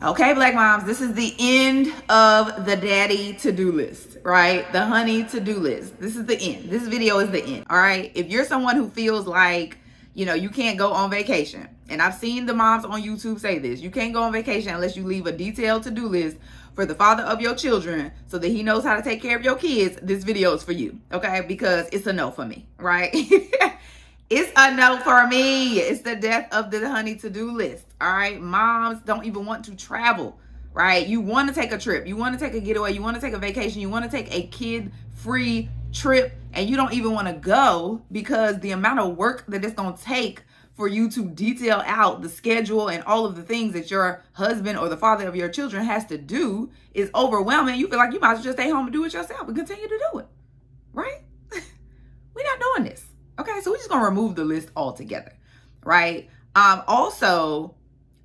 Okay, Black moms, this is the end of the daddy to-do list, right? The honey to-do list. This is the end. This video is the end, all right? If you're someone who feels like, you can't go on vacation, and I've seen the moms on YouTube say this, you can't go on vacation unless you leave a detailed to-do list for the father of your children so that he knows how to take care of your kids, this video is for you, okay? Because it's a no for me, right? It's a no for me. It's the death of the honey to-do list. All right. Moms don't even want to travel, right? You want to take a trip. You want to take a getaway. You want to take a vacation. You want to take a kid-free trip, and you don't even want to go because the amount of work that it's going to take for you to detail out the schedule and all of the things that your husband or the father of your children has to do is overwhelming. You feel like you might as well just stay home and do it yourself and continue to do it, right? We're not doing this. Okay, so we're just gonna remove the list altogether, right? Also,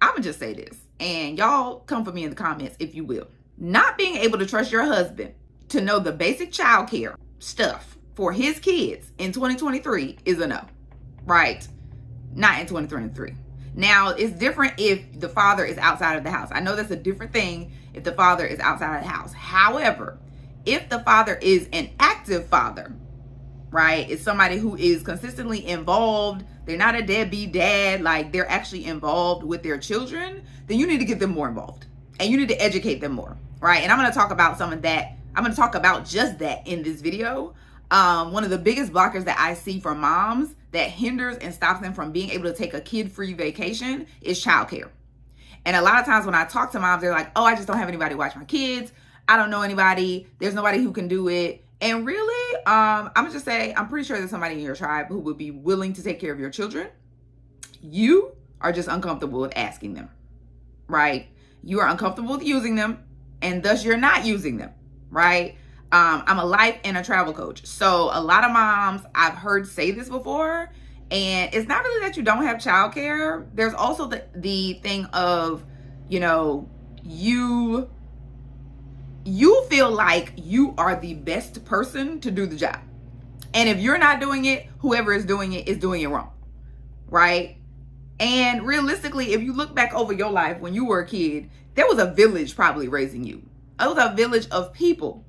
I'm gonna just say this, and y'all come for me in the comments if you will. Not being able to trust your husband to know the basic childcare stuff for his kids in 2023 is a no, right? Not in 2023. Now, it's different if the father is outside of the house. I know that's a different thing if the father is outside of the house. However, if the father is an active father, right, it's somebody who is consistently involved, they're not a deadbeat dad, like they're actually involved with their children, then you need to get them more involved and you need to educate them more, right? And I'm going to talk about some of that. I'm going to talk about just that in this video. One of the biggest blockers that I see for moms that hinders and stops them from being able to take a kid-free vacation is childcare. And a lot of times when I talk to moms, they're like, oh, I just don't have anybody to watch my kids. I don't know anybody. There's nobody who can do it. And really, I'm gonna just say, I'm pretty sure there's somebody in your tribe who would be willing to take care of your children. You are just uncomfortable with asking them, right? You are uncomfortable with using them, and thus you're not using them, right? I'm a life and a travel coach. So a lot of moms I've heard say this before, and it's not really that you don't have childcare. There's also the thing of, you feel like you are the best person to do the job. And if you're not doing it, whoever is doing it wrong, right? And realistically, if you look back over your life when you were a kid, there was a village probably raising you. It was a village of people.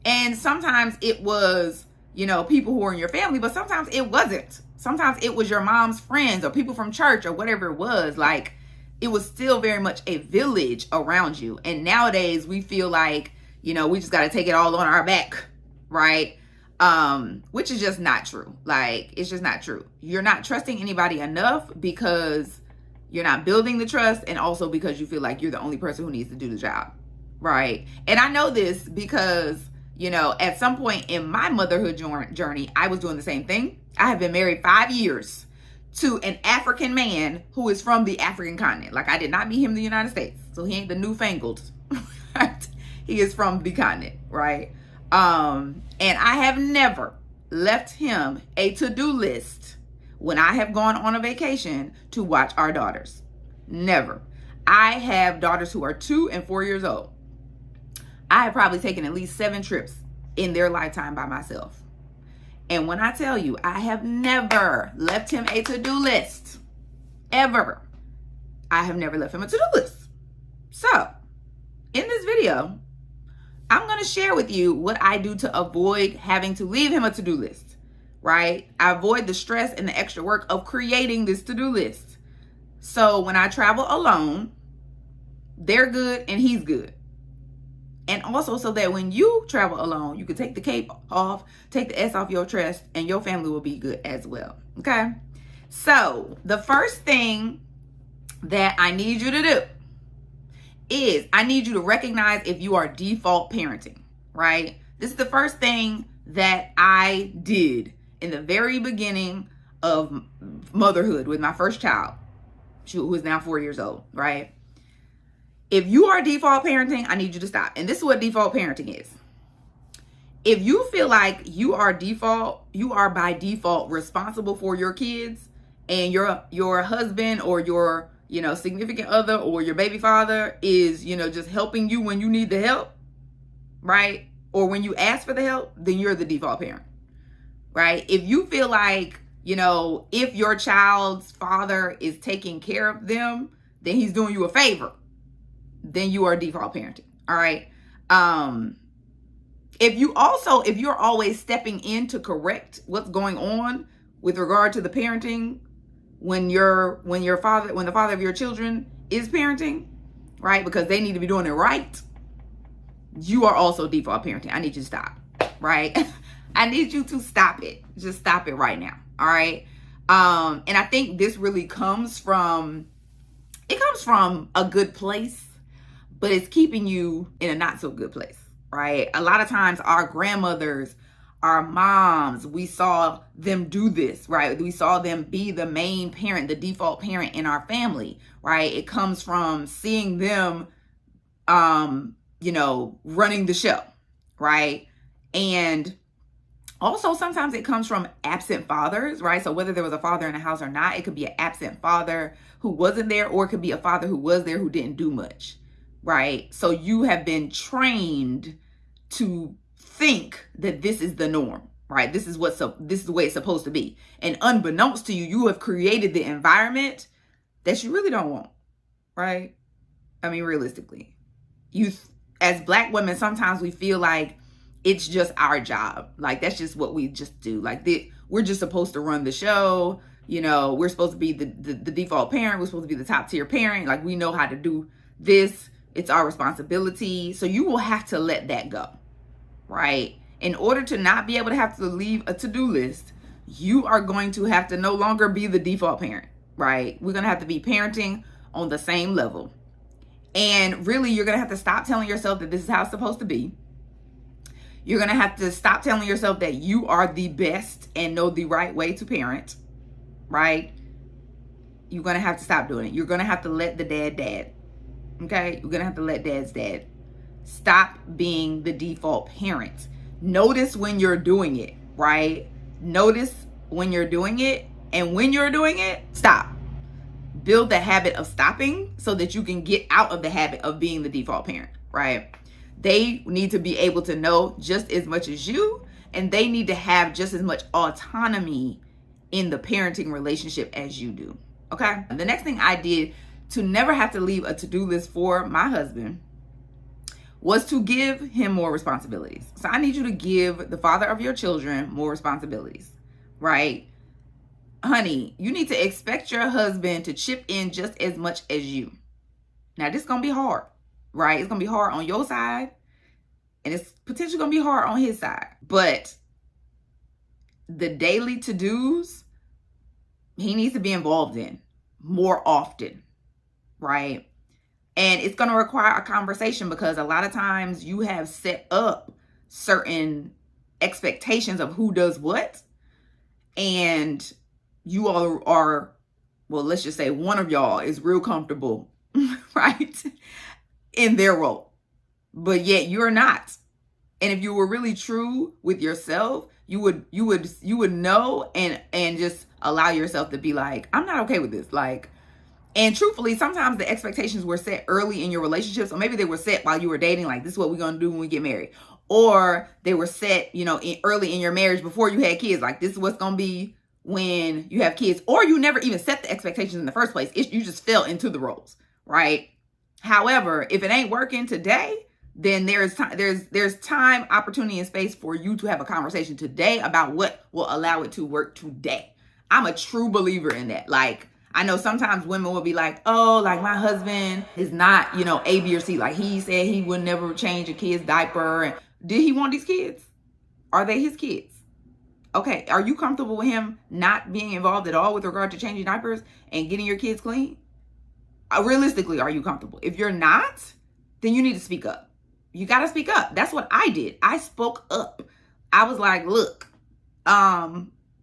And sometimes it was, people who were in your family, but sometimes it wasn't. Sometimes it was your mom's friends or people from church or whatever it was. Like, it was still very much a village around you. And nowadays we feel like, we just got to take it all on our back, right? Which is just not true. Like, it's just not true. You're not trusting anybody enough because you're not building the trust, and also because you feel like you're the only person who needs to do the job, right? And I know this because, at some point in my motherhood journey, I was doing the same thing. I have been married 5 years to an African man who is from the African continent. Like, I did not meet him in the United States, so he ain't the newfangled. Right? He is from the continent, right? And I have never left him a to-do list when I have gone on a vacation to watch our daughters. Never. I have daughters who are 2 and 4 years old. I have probably taken at least 7 trips in their lifetime by myself. And when I tell you, I have never left him a to-do list, ever. I have never left him a to-do list. So, in this video, I'm going to share with you what I do to avoid having to leave him a to-do list, right? I avoid the stress and the extra work of creating this to-do list. So, when I travel alone, they're good and he's good. And also so that when you travel alone, you can take the cape off, take the S off your chest, and your family will be good as well. Okay? So the first thing that I need you to do is I need you to recognize if you are default parenting, right? This is the first thing that I did in the very beginning of motherhood with my first child, who is now 4 years old, right? If you are default parenting, I need you to stop. And this is what default parenting is. If you feel like you are by default responsible for your kids, and your husband or your, significant other or your baby father is, just helping you when you need the help, right? Or when you ask for the help, then you're the default parent, right? If you feel like, if your child's father is taking care of them, then he's doing you a favor. then you are default parenting. All right. If you're always stepping in to correct what's going on with regard to the parenting when the father of your children is parenting, right? Because they need to be doing it right, you are also default parenting. I need you to stop, right? I need you to stop it. Just stop it right now. All right. And I think this really comes from a good place, but it's keeping you in a not so good place, right? A lot of times our grandmothers, our moms, we saw them do this, right? We saw them be the main parent, the default parent in our family, right? It comes from seeing them, running the show, right? And also sometimes it comes from absent fathers, right? So whether there was a father in the house or not, it could be an absent father who wasn't there, or it could be a father who was there who didn't do much, right? So you have been trained to think that this is the norm, right? This is the way it's supposed to be. And unbeknownst to you, you have created the environment that you really don't want, right? I mean, realistically, as Black women, sometimes we feel like it's just our job. Like, that's just what we just do. Like, we're just supposed to run the show. We're supposed to be the default parent. We're supposed to be the top tier parent. Like, we know how to do this. It's our responsibility. So you will have to let that go, right? In order to not be able to have to leave a to-do list, you are going to have to no longer be the default parent, right? We're going to have to be parenting on the same level. And really, you're going to have to stop telling yourself that this is how it's supposed to be. You're going to have to stop telling yourself that you are the best and know the right way to parent, right? You're going to have to stop doing it. You're going to have to let the dad. Okay? You're going to have to let dad's dad. Stop being the default parent. Notice when you're doing it, right? Notice when you're doing it. And when you're doing it, stop. Build the habit of stopping so that you can get out of the habit of being the default parent, right? They need to be able to know just as much as you, and they need to have just as much autonomy in the parenting relationship as you do, okay? The next thing I did to never have to leave a to-do list for my husband was to give him more responsibilities. So I need you to give the father of your children more responsibilities, right? Honey, you need to expect your husband to chip in just as much as you. Now, this is going to be hard, right? It's going to be hard on your side, and it's potentially going to be hard on his side. But the daily to-dos, he needs to be involved in more often, right? And it's going to require a conversation, because a lot of times you have set up certain expectations of who does what, and you all are, well, let's just say one of y'all is real comfortable, right, in their role, but yet you're not. And if you were really true with yourself, you would know and just allow yourself to be like, I'm not okay with this. Like, and truthfully, sometimes the expectations were set early in your relationship. So maybe they were set while you were dating, like, this is what we're going to do when we get married. Or they were set, early in your marriage before you had kids. Like, this is what's going to be when you have kids. Or you never even set the expectations in the first place. You just fell into the roles, right? However, if it ain't working today, then there's time, opportunity, and space for you to have a conversation today about what will allow it to work today. I'm a true believer in that. Like, I know sometimes women will be like, oh, like, my husband is not, A, B, or C. Like, he said he would never change a kid's diaper. And did he want these kids? Are they his kids? Okay, are you comfortable with him not being involved at all with regard to changing diapers and getting your kids clean? Realistically, are you comfortable? If you're not, then you need to speak up. You got to speak up. That's what I did. I spoke up. I was like, look,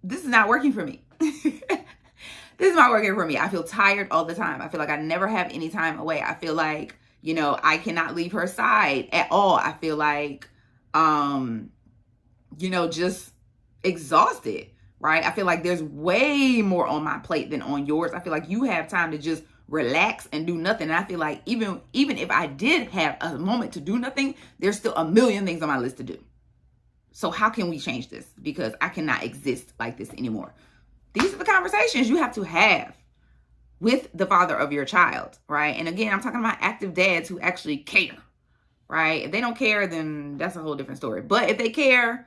this is not working for me. This is not working for me. I feel tired all the time. I feel like I never have any time away. I feel like, I cannot leave her side at all. I feel like, just exhausted, right? I feel like there's way more on my plate than on yours. I feel like you have time to just relax and do nothing. And I feel like even if I did have a moment to do nothing, there's still a million things on my list to do. So how can we change this? Because I cannot exist like this anymore. These are the conversations you have to have with the father of your child, right? And again, I'm talking about active dads who actually care, right? If they don't care, then that's a whole different story. But if they care,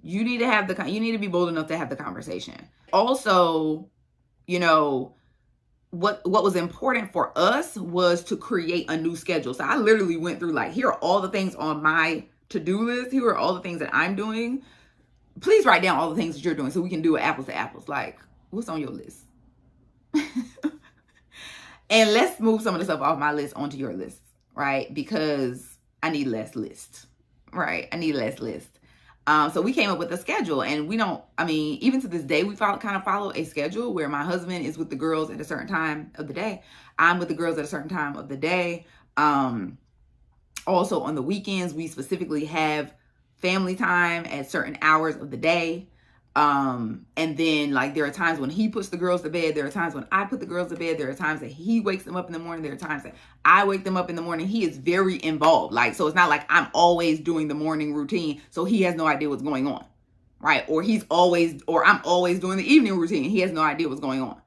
you need to be bold enough to have the conversation. Also, you know, what was important for us was to create a new schedule. So I literally went through like, here are all the things on my to-do list. Here are all the things that I'm doing. Please write down all the things that you're doing so we can do it apples to apples. Like, what's on your list? And let's move some of the stuff off my list onto your list, right? Because I need less list, right? I need less list. So we came up with a schedule, and even to this day, we kind of follow a schedule where my husband is with the girls at a certain time of the day. I'm with the girls at a certain time of the day. Also on the weekends, we specifically have family time at certain hours of the day. And then like there are times when he puts the girls to bed. There are times when I put the girls to bed. There are times that he wakes them up in the morning. There are times that I wake them up in the morning. He is very involved. Like, so it's not like I'm always doing the morning routine, so he has no idea what's going on, right? Or I'm always doing the evening routine. He has no idea what's going on,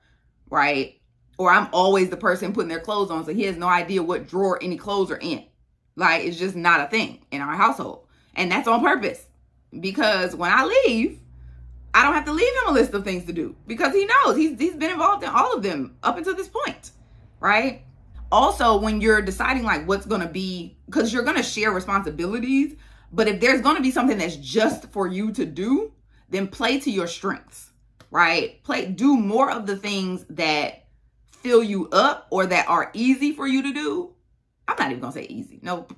right? Or I'm always the person putting their clothes on, so he has no idea what drawer any clothes are in. Like, it's just not a thing in our household. And that's on purpose, because when I leave, I don't have to leave him a list of things to do, because he knows he's been involved in all of them up until this point, right? Also, when you're deciding like what's going to be, because you're going to share responsibilities, but if there's going to be something that's just for you to do, then play to your strengths, right? Do more of the things that fill you up or that are easy for you to do. I'm not even going to say easy. Nope.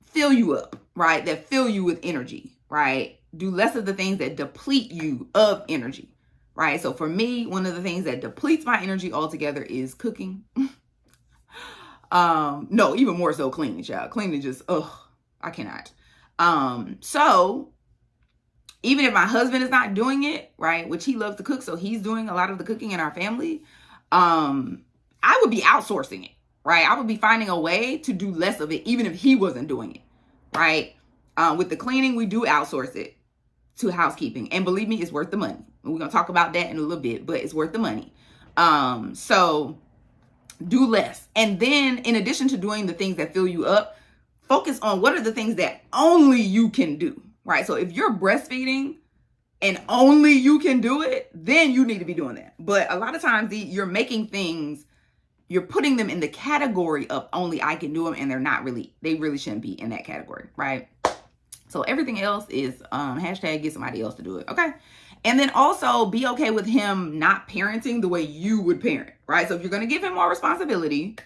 Fill you up, right? That fill you with energy, right? Do less of the things that deplete you of energy, right? So for me, one of the things that depletes my energy altogether is cooking. No, even more so cleaning, child. Cleaning just, I cannot. So even if my husband is not doing it, right, which he loves to cook, so he's doing a lot of the cooking in our family, I would be outsourcing it, right? I would be finding a way to do less of it, even if he wasn't doing it, right? With the cleaning, we do outsource it to housekeeping. And believe me, it's worth the money. We're going to talk about that in a little bit, but it's worth the money. So do less. And then in addition to doing the things that fill you up, focus on what are the things that only you can do, right? So if you're breastfeeding and only you can do it, then you need to be doing that. But a lot of times you're making things, you're putting them in the category of only I can do them, and they really shouldn't be in that category, right? So everything else is hashtag get somebody else to do it. Okay. And then also be okay with him not parenting the way you would parent, right? So if you're going to give him more responsibility,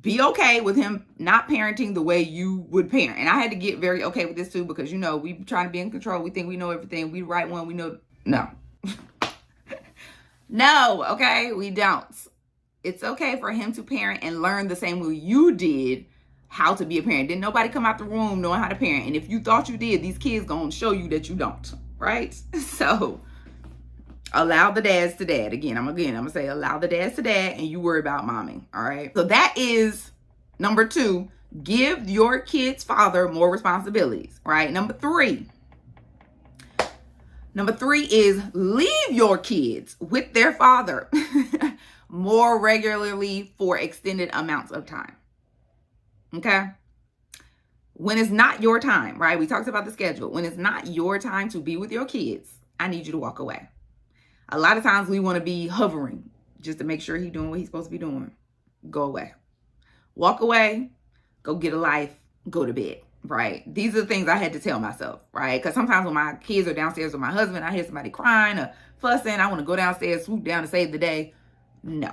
be okay with him not parenting the way you would parent. And I had to get very okay with this too, because, we trying to be in control. We think we know everything. We the right one. We know. No. No. Okay. We don't. It's okay for him to parent and learn the same way you did how to be a parent. Didn't nobody come out the room knowing how to parent. And if you thought you did, these kids gonna show you that you don't, right? So allow the dads to dad. Again, I'm gonna say allow the dads to dad, and you worry about momming, all right? So that is number 2. Give your kid's father more responsibilities, right? Number 3 is leave your kids with their father more regularly for extended amounts of time. Okay. When it's not your time, right? We talked about the schedule. When it's not your time to be with your kids, I need you to walk away. A lot of times we want to be hovering just to make sure he's doing what he's supposed to be doing. Go away. Walk away. Go get a life. Go to bed, right? These are the things I had to tell myself, right? Because sometimes when my kids are downstairs with my husband, I hear somebody crying or fussing. I want to go downstairs, swoop down and save the day. No.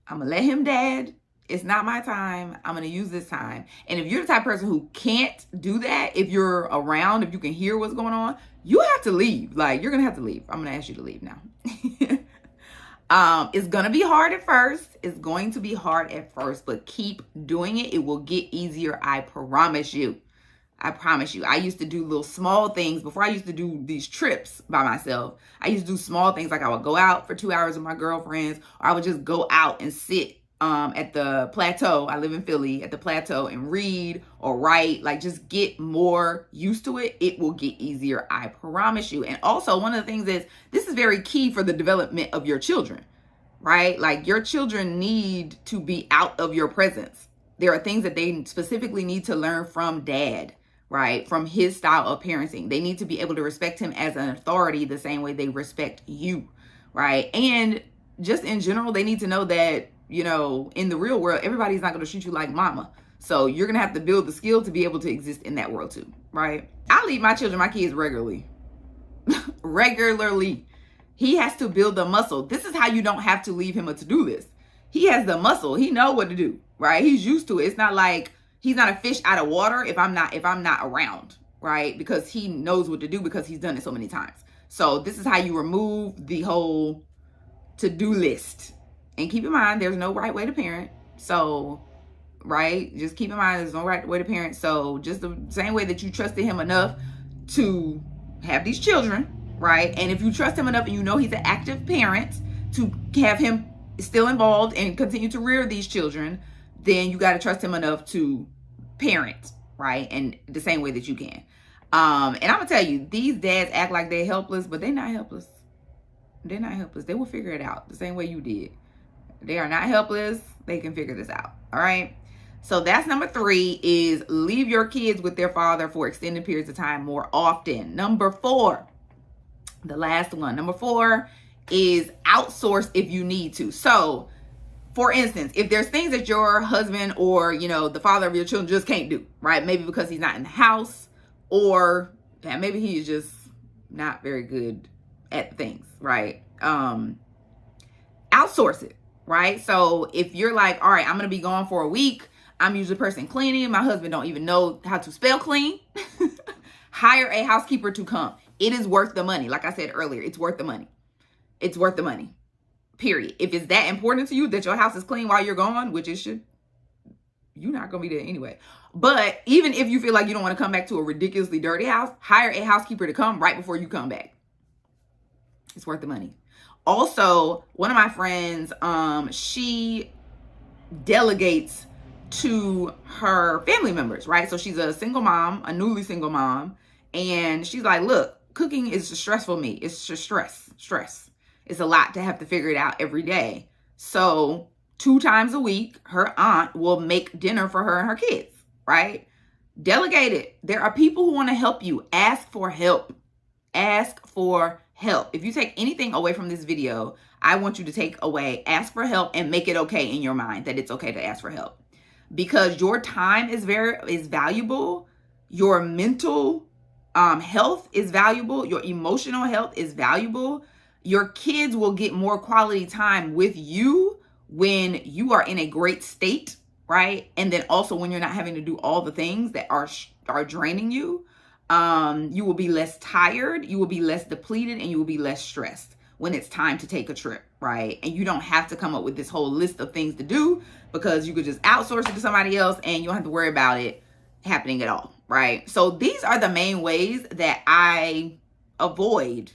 I'm going to let him dad. It's not my time. I'm going to use this time. And if you're the type of person who can't do that, if you're around, if you can hear what's going on, you have to leave. Like, you're going to have to leave. I'm going to ask you to leave now. It's going to be hard at first. It's going to be hard at first, but keep doing it. It will get easier. I promise you. I promise you. I used to do little small things before I used to do these trips by myself. I used to do small things like I would go out for 2 hours with my girlfriends, or I would just go out and sit at the plateau. I live in Philly, at the plateau, and read or write. Like, just get more used to it. It will get easier. I promise you. And also, one of the things is, this is very key for the development of your children, right? Like your children need to be out of your presence. There are things that they specifically need to learn from dad, right? From his style of parenting. They need to be able to respect him as an authority the same way they respect you, right? And just in general, they need to know that, in the real world, everybody's not going to treat you like mama. So you're going to have to build the skill to be able to exist in that world too, right? I leave my kids regularly. Regularly. He has to build the muscle. This is how you don't have to leave him a to-do list. He has the muscle. He know what to do, right? He's used to it. It's not like he's not a fish out of water if I'm not around, right? Because he knows what to do because he's done it so many times. So this is how you remove the whole to-do list. And keep in mind, there's no right way to parent. So, right? Just keep in mind, there's no right way to parent. So just the same way that you trusted him enough to have these children, right? And if you trust him enough and you know he's an active parent to have him still involved and continue to rear these children, then you got to trust him enough to parent, right? And the same way that you can. And I'm gonna tell you, these dads act like they're helpless, but they're not helpless. They're not helpless. They will figure it out the same way you did. They are not helpless. They can figure this out. All right. So that's number 3, is leave your kids with their father for extended periods of time more often. Number 4, the last one. Number 4 is outsource if you need to. So, for instance, if there's things that your husband or, the father of your children just can't do, right? Maybe because he's not in the house, or maybe he's just not very good at things, right? Outsource it, right? So if you're like, all right, I'm going to be gone for a week. I'm usually the person cleaning. My husband don't even know how to spell clean. Hire a housekeeper to come. It is worth the money. Like I said earlier, it's worth the money. It's worth the money. Period. If it's that important to you that your house is clean while you're gone, which it should, you're not going to be there anyway. But even if you feel like you don't want to come back to a ridiculously dirty house, hire a housekeeper to come right before you come back. It's worth the money. Also, one of my friends, she delegates to her family members, right? So she's a single mom, a newly single mom. And she's like, look, cooking is stressful for me. It's just stress. It's a lot to have to figure it out every day. So 2 times a week, her aunt will make dinner for her and her kids, right? Delegate it. There are people who want to help you. Ask for help. Ask for help. If you take anything away from this video, I want you to take away, ask for help, and make it okay in your mind that it's okay to ask for help. Because your time is valuable. Your mental health is valuable. Your emotional health is valuable. Your kids will get more quality time with you when you are in a great state, right? And then also when you're not having to do all the things that are draining you. You will be less tired, you will be less depleted, and you will be less stressed when it's time to take a trip, right? And you don't have to come up with this whole list of things to do, because you could just outsource it to somebody else and you don't have to worry about it happening at all, right? So these are the main ways that I avoid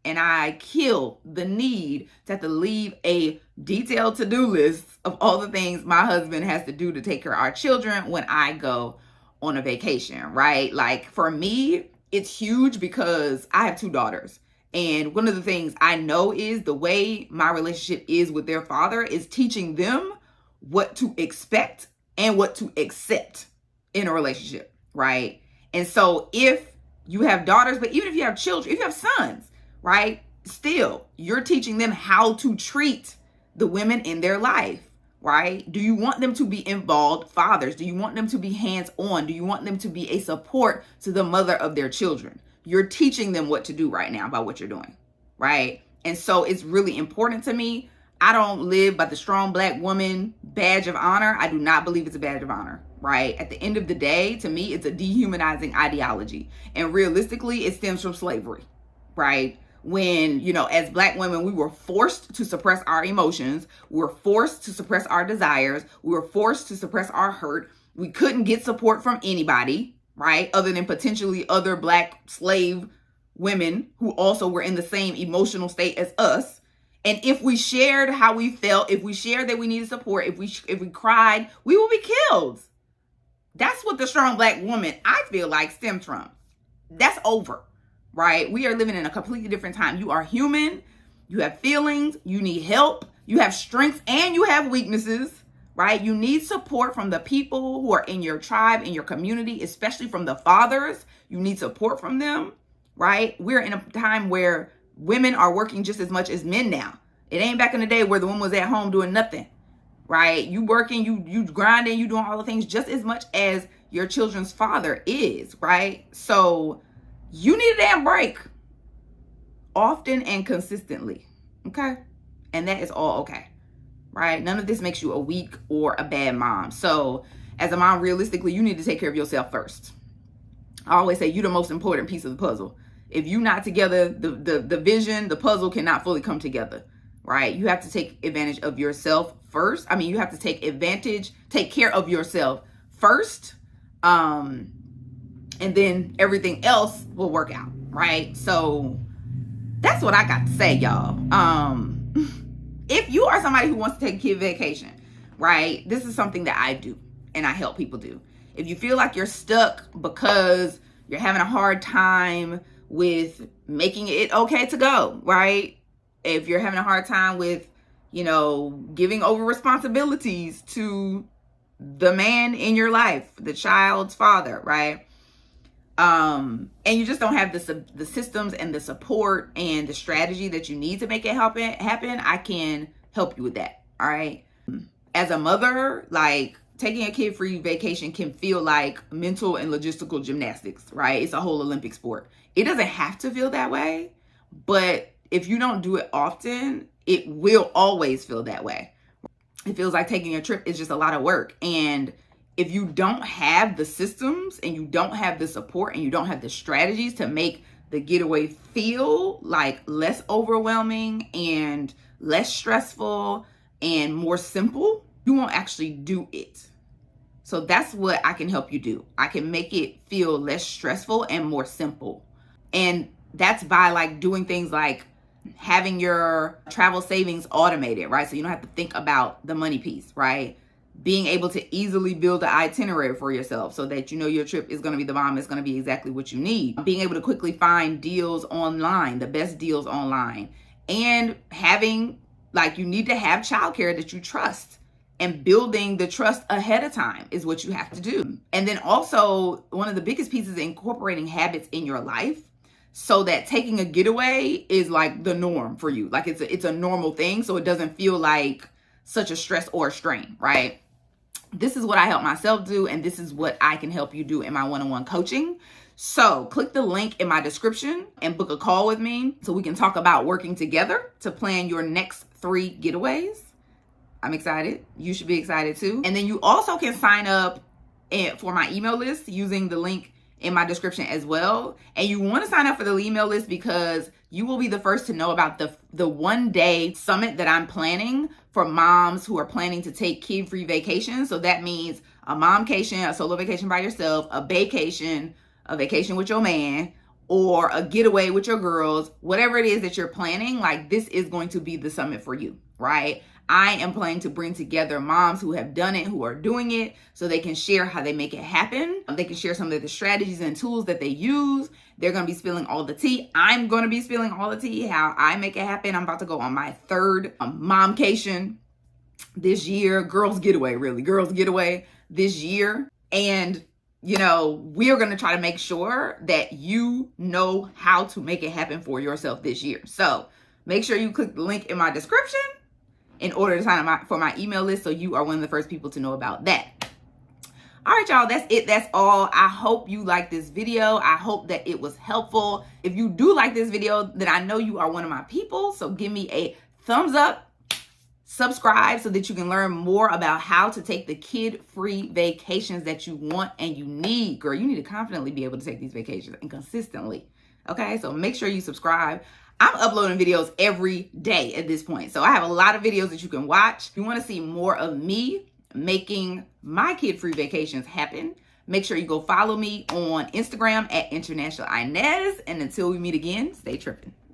and I kill the need to have to leave a detailed to-do list of all the things my husband has to do to take care of our children when I go on a vacation, right? Like for me, it's huge because I have 2 daughters. And one of the things I know is the way my relationship is with their father is teaching them what to expect and what to accept in a relationship, right? And so if you have daughters, but even if you have children, if you have sons, right? Still, you're teaching them how to treat the women in their life, right? Do you want them to be involved fathers? Do you want them to be hands-on? Do you want them to be a support to the mother of their children? You're teaching them what to do right now by what you're doing, right? And so it's really important to me. I don't live by the strong Black woman badge of honor. I do not believe it's a badge of honor, right? At the end of the day, to me, it's a dehumanizing ideology. And realistically, it stems from slavery, right? When, as Black women, we were forced to suppress our emotions. We were forced to suppress our desires. We were forced to suppress our hurt. We couldn't get support from anybody, right? Other than potentially other Black slave women who also were in the same emotional state as us. And if we shared how we felt, if we shared that we needed support, if we cried, we will be killed. That's what the strong Black woman, I feel like, stems from. That's over, right? We are living in a completely different time. You are human. You have feelings. You need help. You have strengths and you have weaknesses, right? You need support from the people who are in your tribe, in your community, especially from the fathers. You need support from them, right? We're in a time where women are working just as much as men now. It ain't back in the day where the woman was at home doing nothing, right? You working, you grinding, you doing all the things just as much as your children's father is, right? So you need a damn break often and consistently, okay? And that is all okay, right? None of this makes you a weak or a bad mom. So as a mom, realistically, you need to take care of yourself first. I always say you're the most important piece of the puzzle. If you're not together, the vision, the puzzle cannot fully come together, right? You have to take advantage of yourself first. I mean, you have to take care of yourself first. And then everything else will work out, right? So that's what I got to say, y'all. If you are somebody who wants to take a kid vacation, right? This is something that I do and I help people do. If you feel like you're stuck because you're having a hard time with making it okay to go, right? If you're having a hard time with, giving over responsibilities to the man in your life, the child's father, right? And you just don't have the systems and the support and the strategy that you need to make it happen, I can help you with that, all right? As a mother, like, taking a kid-free vacation can feel like mental and logistical gymnastics, right? It's a whole Olympic sport. It doesn't have to feel that way, but if you don't do it often, it will always feel that way. It feels like taking a trip is just a lot of work. And if you don't have the systems and you don't have the support and you don't have the strategies to make the getaway feel like less overwhelming and less stressful and more simple, you won't actually do it. So that's what I can help you do. I can make it feel less stressful and more simple. And that's by like doing things like having your travel savings automated, right? So you don't have to think about the money piece, right? Being able to easily build an itinerary for yourself so that you know your trip is going to be the bomb. It's going to be exactly what you need. Being able to quickly find deals online, the best deals online. And having, like, you need to have childcare that you trust. And building the trust ahead of time is what you have to do. And then also, one of the biggest pieces is incorporating habits in your life so that taking a getaway is like the norm for you. Like it's a normal thing, so it doesn't feel like such a stress or a strain, right? This is what I help myself do, and this is what I can help you do in my one-on-one coaching. So click the link in my description and book a call with me so we can talk about working together to plan your next 3 getaways. I'm excited. You should be excited too. And then you also can sign up for my email list using the link in my description as well. And you want to sign up for the email list because you will be the first to know about the one-day summit that I'm planning for moms who are planning to take kid-free vacations. So that means a momcation, a solo vacation by yourself, a vacation with your man, or a getaway with your girls, whatever it is that you're planning. Like, this is going to be the summit for you, right? I am planning to bring together moms who have done it, who are doing it, so they can share how they make it happen. They can share some of the strategies and tools that they use. They're going to be spilling all the tea. I'm going to be spilling all the tea, how I make it happen. I'm about to go on my 3rd momcation this year. Girls getaway this year. And, we are going to try to make sure that you know how to make it happen for yourself this year. So make sure you click the link in my description in order to sign up for my email list so you are one of the first people to know about that. All right, y'all, that's it. That's all. I hope you like this video. I hope that it was helpful. If you do like this video, then I know you are one of my people. So give me a thumbs up, subscribe so that you can learn more about how to take the kid-free vacations that you want and you need. Girl, you need to confidently be able to take these vacations and consistently. Okay, so make sure you subscribe. I'm uploading videos every day at this point. So I have a lot of videos that you can watch. If you want to see more of me making my kid-free vacations happen, make sure you go follow me on Instagram at International Inez. And until we meet again, stay tripping.